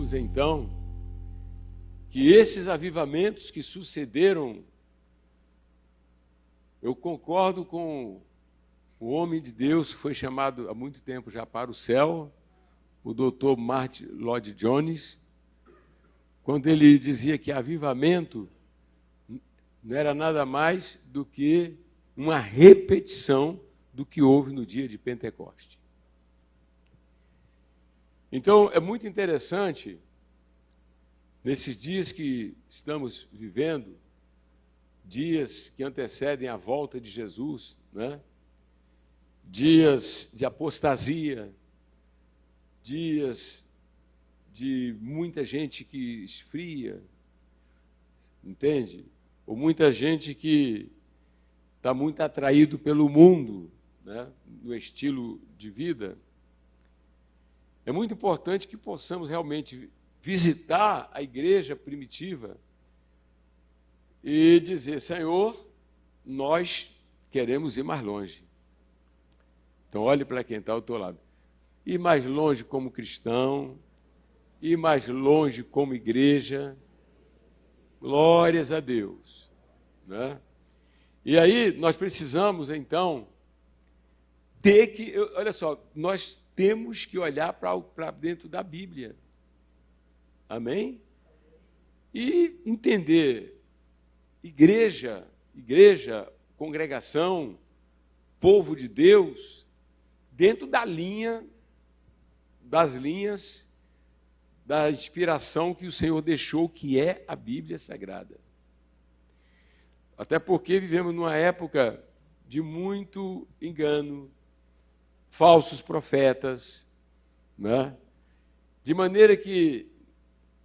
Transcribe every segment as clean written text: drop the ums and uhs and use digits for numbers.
vimos então que esses avivamentos que sucederam, eu concordo com o homem de Deus que foi chamado há muito tempo já para o céu, o Dr. Martin Lloyd Jones, quando ele dizia que avivamento não era nada mais do que uma repetição do que houve no dia de Pentecoste. Então, é muito interessante, nesses dias que estamos vivendo, dias que antecedem a volta de Jesus, né? Dias de apostasia, dias de muita gente que esfria, entende? Ou muita gente que está muito atraído pelo mundo, né? No estilo de vida. É muito importante que possamos realmente visitar a igreja primitiva e dizer: Senhor, nós queremos ir mais longe. Então, olhe para quem está ao teu lado. Ir mais longe como cristão, ir mais longe como igreja. Glórias a Deus. Né? E aí, nós precisamos, então, olha só, nós temos que olhar para dentro da Bíblia. Amém? E entender igreja, congregação, povo de Deus, dentro das linhas da inspiração que o Senhor deixou, que é a Bíblia Sagrada. Até porque vivemos numa época de muito engano, falsos profetas, né? De maneira que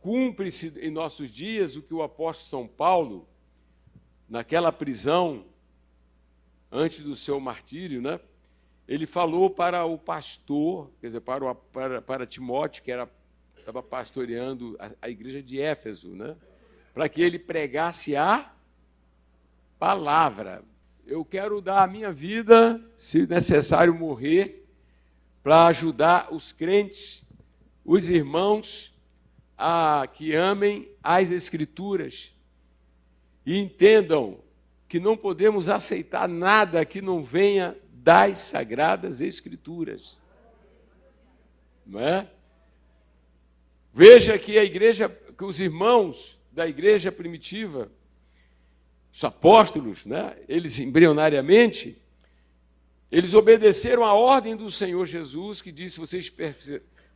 cumpre-se em nossos dias o que o apóstolo São Paulo, naquela prisão, antes do seu martírio, né? Ele falou para o pastor, quer dizer, para Timóteo, que estava pastoreando a igreja de Éfeso, né? Para que ele pregasse a palavra. Eu quero dar a minha vida, se necessário morrer, para ajudar os crentes, os irmãos, a que amem as Escrituras e entendam que não podemos aceitar nada que não venha das Sagradas Escrituras. Não é? Veja que a igreja, que os irmãos da igreja primitiva, os apóstolos, né, eles embrionariamente, eles obedeceram à ordem do Senhor Jesus, que disse: vocês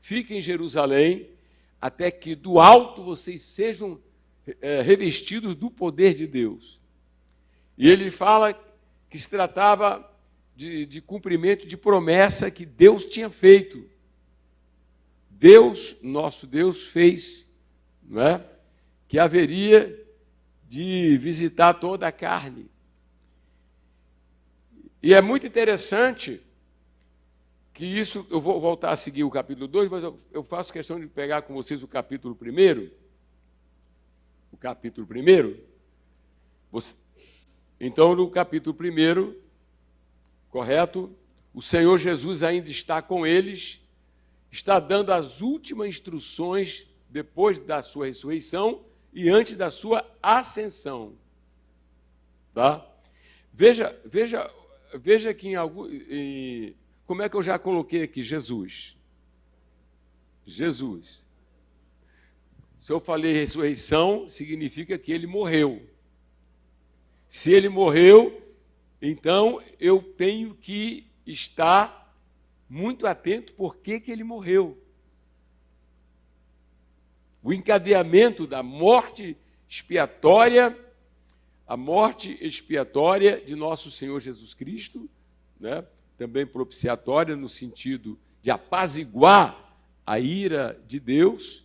fiquem em Jerusalém, até que do alto vocês sejam revestidos do poder de Deus. E ele fala que se tratava de cumprimento de promessa que Deus tinha feito. Deus, nosso Deus, fez, não é? Que haveria de visitar toda a carne. E é muito interessante que isso, eu vou voltar a seguir o capítulo 2, mas eu faço questão de pegar com vocês o capítulo 1. O capítulo 1. Então, no capítulo 1, correto? O Senhor Jesus ainda está com eles, está dando as últimas instruções depois da sua ressurreição e antes da sua ascensão. Tá? Veja que como é que eu já coloquei aqui? Jesus. Se eu falei ressurreição, significa que ele morreu. Se ele morreu, então eu tenho que estar muito atento por que ele morreu. O encadeamento da morte expiatória, a morte expiatória de nosso Senhor Jesus Cristo, né? Também propiciatória no sentido de apaziguar a ira de Deus,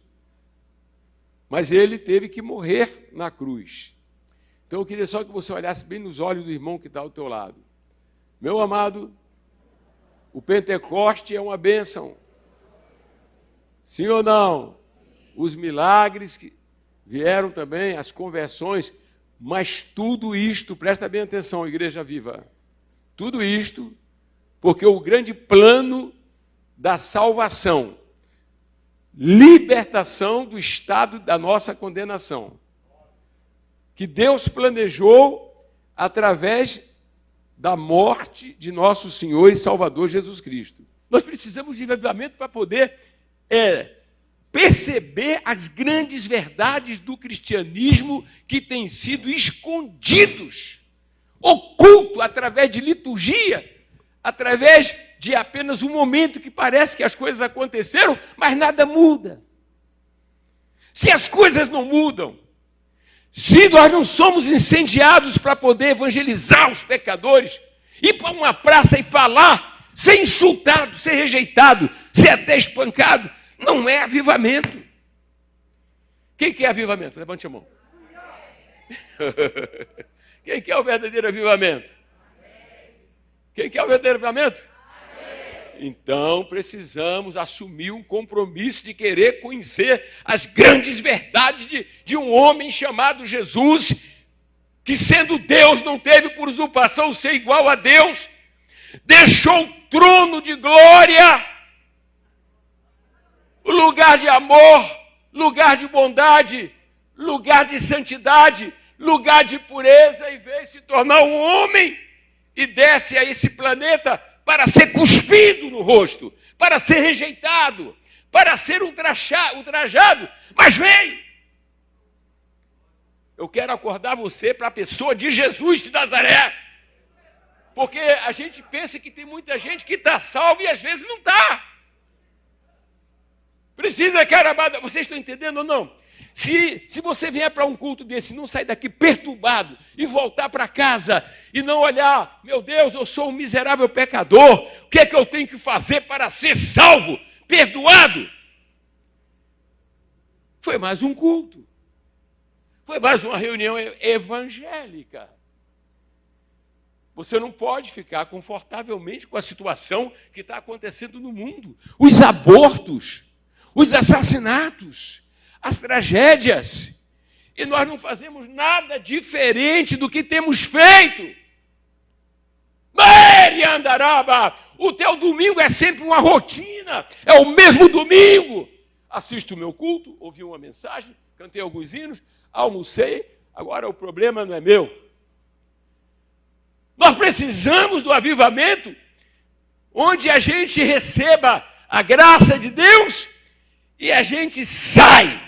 mas ele teve que morrer na cruz. Então eu queria só que você olhasse bem nos olhos do irmão que está ao teu lado. Meu amado, o Pentecoste é uma bênção. Sim ou não? Os milagres que vieram também, as conversões, mas tudo isto, presta bem atenção, Igreja Viva, tudo isto, porque o grande plano da salvação libertação do estado da nossa condenação, que Deus planejou através da morte de nosso Senhor e Salvador Jesus Cristo. Nós precisamos de avivamento para poder perceber as grandes verdades do cristianismo que têm sido escondidos, oculto através de liturgia, através de apenas um momento que parece que as coisas aconteceram, mas nada muda. Se as coisas não mudam, se nós não somos incendiados para poder evangelizar os pecadores, ir para uma praça e falar, ser insultado, ser rejeitado, ser até espancado, não é avivamento. Quem quer avivamento? Levante a mão. Quem quer o verdadeiro avivamento? Quem quer o verdadeiro avivamento? Então, precisamos assumir um compromisso de querer conhecer as grandes verdades de um homem chamado Jesus, que sendo Deus não teve por usurpação ser igual a Deus, deixou o trono de glória, o lugar de amor, lugar de bondade, lugar de santidade, lugar de pureza, e veio se tornar um homem e desce a esse planeta para ser cuspido no rosto, para ser rejeitado, para ser ultrajado, mas veio. Eu quero acordar você para a pessoa de Jesus de Nazaré, porque a gente pensa que tem muita gente que está salva e às vezes não está. Precisa, cara, vocês estão entendendo ou não? Se você vier para um culto desse, não sair daqui perturbado e voltar para casa e não olhar, meu Deus, eu sou um miserável pecador, o que é que eu tenho que fazer para ser salvo, perdoado? Foi mais um culto. Foi mais uma reunião evangélica. Você não pode ficar confortavelmente com a situação que está acontecendo no mundo. Os abortos, os assassinatos, as tragédias, e nós não fazemos nada diferente do que temos feito. O teu domingo é sempre uma rotina, é o mesmo domingo. Assisto o meu culto, ouvi uma mensagem, cantei alguns hinos, almocei, agora o problema não é meu. Nós precisamos do avivamento, onde a gente receba a graça de Deus e a gente sai.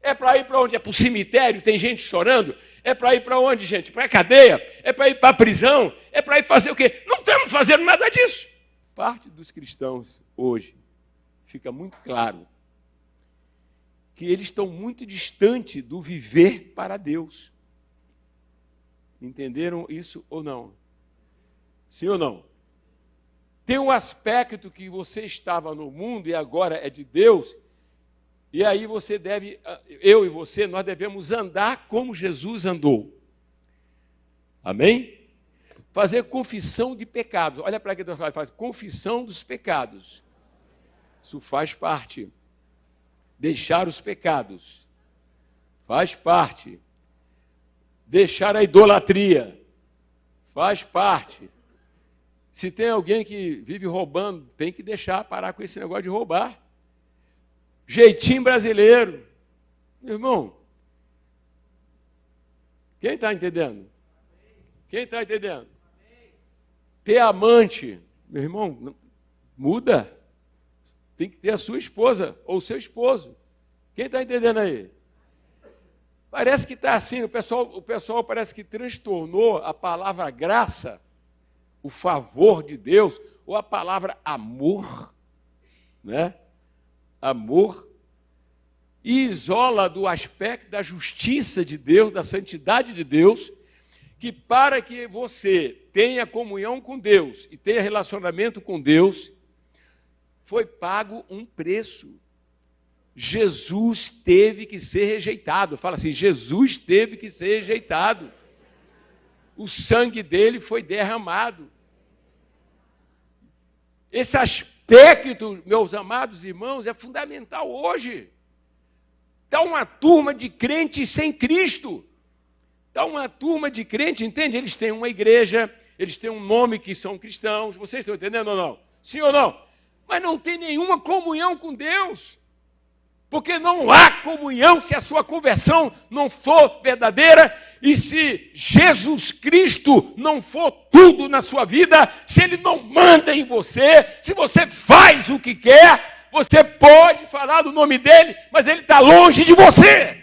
É para ir para onde? É para o cemitério, tem gente chorando? É para ir para onde, gente? Para a cadeia? É para ir para a prisão? É para ir fazer o quê? Não estamos fazendo nada disso. Parte dos cristãos hoje, fica muito claro, que eles estão muito distantes do viver para Deus. Entenderam isso ou não? Sim ou não? Tem um aspecto que você estava no mundo e agora é de Deus. E aí você deve, eu e você, nós devemos andar como Jesus andou. Amém? Fazer confissão de pecados. Olha para aqui, Deus faz confissão dos pecados. Isso faz parte. Deixar os pecados. Faz parte. Deixar a idolatria. Faz parte. Se tem alguém que vive roubando, tem que deixar parar com esse negócio de roubar. Jeitinho brasileiro. Meu irmão, quem está entendendo? Quem está entendendo? Ter amante, meu irmão, muda. Tem que ter a sua esposa ou o seu esposo. Quem está entendendo aí? Parece que está assim, o pessoal parece que transtornou a palavra graça, o favor de Deus, ou a palavra amor, né? Amor, e isola do aspecto da justiça de Deus, da santidade de Deus, que para que você tenha comunhão com Deus e tenha relacionamento com Deus, foi pago um preço. Jesus teve que ser rejeitado. Fala assim, Jesus teve que ser rejeitado. O sangue dele foi derramado. Esse aspecto, meus amados irmãos, é fundamental hoje. Está uma turma de crentes sem Cristo. Está uma turma de crentes, entende? Eles têm uma igreja, eles têm um nome que são cristãos. Vocês estão entendendo ou não? Sim ou não? Mas não tem nenhuma comunhão com Deus. Porque não há comunhão se a sua conversão não for verdadeira e se Jesus Cristo não for tudo na sua vida, se Ele não manda em você, se você faz o que quer, você pode falar do nome dEle, mas Ele está longe de você.